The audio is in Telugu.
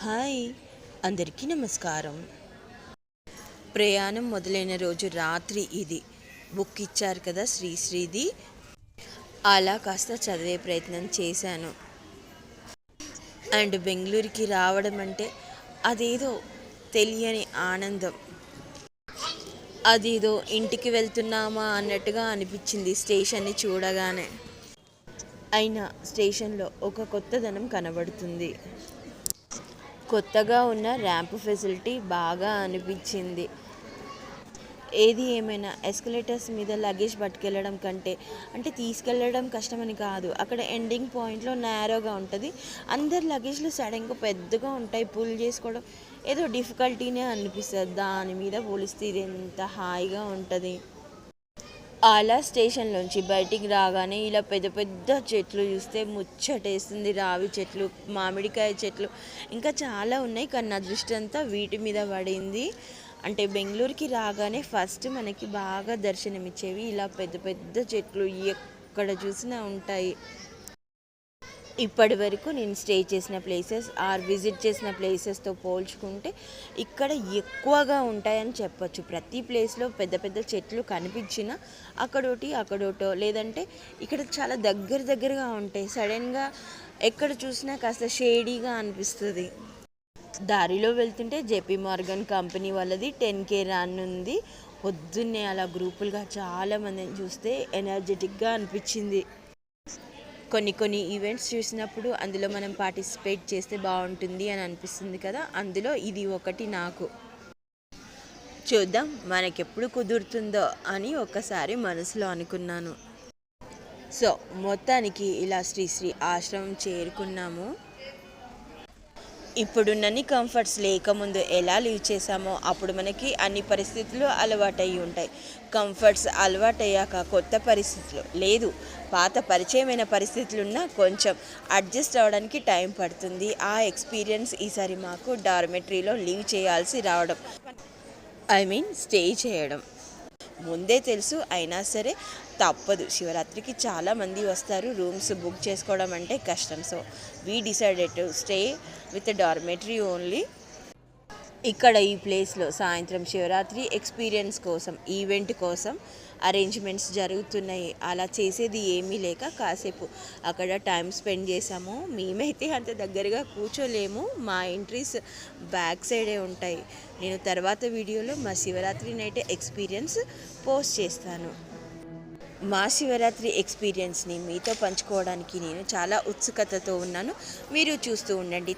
హాయ్, అందరికీ నమస్కారం. ప్రయాణం మొదలైన రోజు రాత్రి ఇది బుక్ ఇచ్చారు కదా శ్రీశ్రీది. అలా కాస్త చదివే ప్రయత్నం చేశాను. అండ్ బెంగళూరుకి రావడం అంటే అదేదో తెలియని ఆనందం. అదేదో ఇంటికి వెళ్తున్నామా అన్నట్టుగా అనిపించింది స్టేషన్ని చూడగానే. అయినా స్టేషన్లో ఒక కొత్తదనం కనబడుతుంది. కొత్తగా ఉన్న ర్యాంప్ ఫెసిలిటీ బాగా అనిపించింది. ఏది ఏమైనా ఎస్కలేటర్స్ మీద లగేజ్ పట్టుకెళ్ళడం కంటే, అంటే తీసుకెళ్ళడం కష్టమని కాదు, అక్కడ ఎండింగ్ పాయింట్లో నేరోగా ఉంటుంది. అందరి లగేజ్లు సడన్గా పెద్దగా ఉంటాయి. పుల్ చేసుకోవడం ఏదో డిఫికల్టీనే అనిపిస్తుంది. దాని మీద పోలిస్తే ఇది ఎంత హాయిగా ఉంటుంది. అలా స్టేషన్లోంచి బయటికి రాగానే ఇలా పెద్ద పెద్ద చెట్లు చూస్తే ముచ్చటేస్తుంది. రావి చెట్లు, మామిడికాయ చెట్లు, ఇంకా చాలా ఉన్నాయి. కానీ నా దృష్టి అంతా వీటి మీద పడింది. అంటే బెంగళూరుకి రాగానే ఫస్ట్ మనకి బాగా దర్శనమిచ్చేవి ఇలా పెద్ద పెద్ద చెట్లు ఎక్కడ చూసినా ఉంటాయి. ఇప్పటి వరకు నేను స్టే చేసిన ప్లేసెస్ ఆర్ విజిట్ చేసిన ప్లేసెస్తో పోల్చుకుంటే ఇక్కడ ఎక్కువగా ఉంటాయని చెప్పొచ్చు. ప్రతి ప్లేస్లో పెద్ద పెద్ద చెట్లు కనిపించిన అక్కడోటో, లేదంటే ఇక్కడ చాలా దగ్గరగా ఉంటాయి. సడన్గా ఎక్కడ చూసినా కాస్త షేడీగా అనిపిస్తుంది. దారిలో వెళ్తుంటే జేపీ మార్గన్ కంపెనీ వాళ్ళది 10K రన్ ఉంది. పొద్దున్నే అలా గ్రూపులుగా చాలామందిని చూస్తే ఎనర్జెటిక్గా అనిపించింది. కొన్ని ఈవెంట్స్ చూసినప్పుడు అందులో మనం పార్టిసిపేట్ చేస్తే బాగుంటుంది అని అనిపిస్తుంది కదా. అందులో ఇది ఒకటి. నాకు చూద్దాం మనకెప్పుడు కుదురుతుందో అని ఒక్కసారి మనసులో అనుకున్నాను. సో మొత్తానికి ఇలా శ్రీశ్రీ ఆశ్రమం చేరుకున్నాము. ఇప్పుడున్నన్ని కంఫర్ట్స్ లేకముందు ఎలా లీవ్ చేసామో అప్పుడు మనకి అన్ని పరిస్థితులు అలవాటయ్యి ఉంటాయి. కంఫర్ట్స్ అలవాటయ్యాక కొత్త పరిస్థితులు లేదు, పాత పరిచయమైన పరిస్థితులున్నా కొంచెం అడ్జస్ట్ అవ్వడానికి టైం పడుతుంది. ఆ ఎక్స్పీరియన్స్ ఈసారి మాకు డార్మెటరీలో లీవ్ చేయాల్సి రావడం, స్టే చేయడం ముందే తెలుసు. అయినా సరే తప్పదు. శివరాత్రికి చాలామంది వస్తారు. రూమ్స్ బుక్ చేసుకోవడం అంటే కష్టం. So we decided to stay with dormitory only. ఇక్కడ ఈ ప్లేస్లో సాయంత్రం శివరాత్రి ఎక్స్పీరియన్స్ కోసం, ఈవెంట్ కోసం అరేంజ్మెంట్స్ జరుగుతున్నాయి. అలా చేసేది ఏమీ లేక కాసేపు అక్కడ టైం స్పెండ్ చేసాము. మేమైతే అంత దగ్గరగా కూర్చోలేము. మా ఎంట్రీస్ బ్యాక్ సైడే ఉంటాయి. నేను తర్వాత వీడియోలో మా శివరాత్రి నైట్ ఎక్స్పీరియన్స్ పోస్ట్ చేస్తాను. మా శివరాత్రి ఎక్స్పీరియన్స్ని మీతో పంచుకోవడానికి నేను చాలా ఉత్సుకతతో ఉన్నాను. మీరు చూస్తూ ఉండండి.